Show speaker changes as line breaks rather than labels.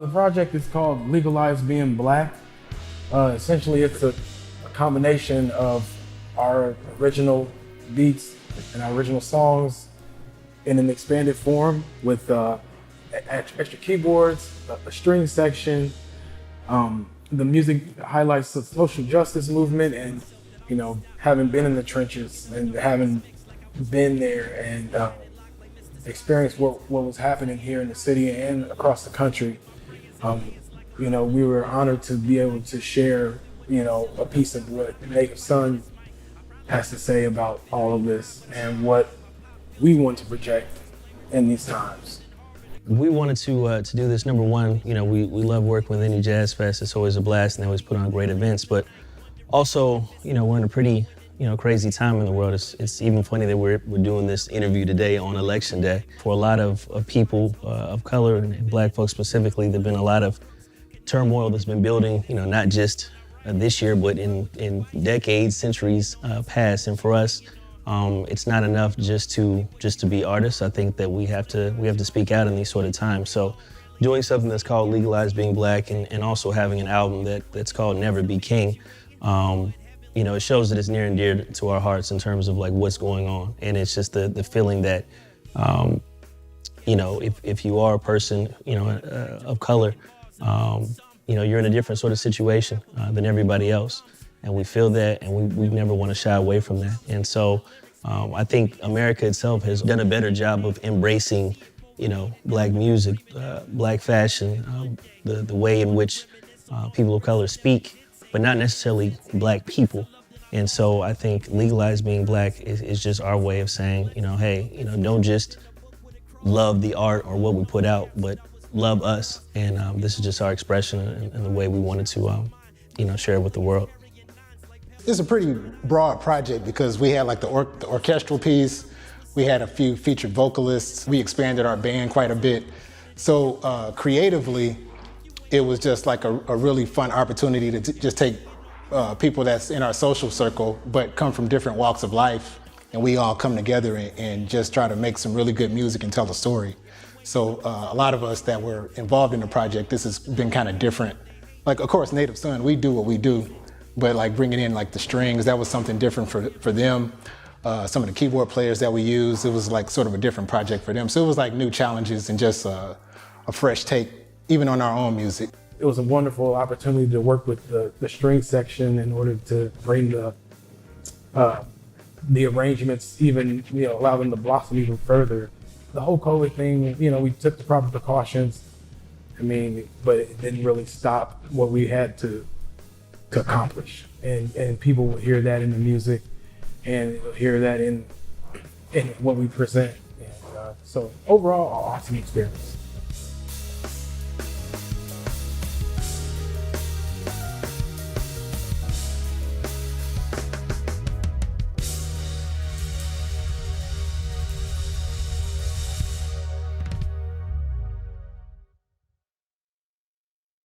The project is called Legalize Being Black. Essentially, it's a combination of our original beats and our original songs in an expanded form with extra keyboards, a string section. The music highlights the social justice movement and, having been in the trenches and having been there and experienced what was happening here in the city and across the country. We were honored to be able to share, a piece of what Native Son has to say about all of this and what we want to project in these times.
We wanted to do this. Number one, we love working with Indy Jazz Fest. It's always a blast, and they always put on great events. But also, we're in a pretty, crazy time in the world. It's even funny that we're doing this interview today on Election Day. For a lot of people of color and Black folks specifically, there've been a lot of turmoil that's been building. Not just this year, but in decades, centuries past. And for us, it's not enough just to be artists. I think that we have to speak out in these sort of times. So doing something that's called Legalize Being Black and also having an album that's called Never Be King, it shows that it's near and dear to our hearts in terms of like what's going on. And it's just the feeling that, if you are a person, of color, you're in a different sort of situation than everybody else. And we feel that, and we never want to shy away from that. And so I think America itself has done a better job of embracing, Black music, Black fashion, the way in which people of color speak, but not necessarily Black people. And so I think Legalize Being Black is just our way of saying, hey, don't just love the art or what we put out, but love us. And this is just our expression and the way we wanted to, share it with the world.
It's a pretty broad project because we had like the orchestral piece, we had a few featured vocalists, we expanded our band quite a bit. So creatively, it was just like a really fun opportunity to just take people that's in our social circle, but come from different walks of life, and we all come together and just try to make some really good music and tell a story. So a lot of us that were involved in the project, this has been kind of different. Like, of course, Native Son, we do what we do, but like bringing in like the strings, that was something different for them. Some of the keyboard players that we used, it was like sort of a different project for them. So it was like new challenges and just a fresh take, even on our own music.
It was a wonderful opportunity to work with the string section in order to bring the arrangements even, allow them to blossom even further. The whole COVID thing, we took the proper precautions. But it didn't really stop what we had to accomplish. And people will hear that in the music and hear that in what we present. And so overall, awesome experience.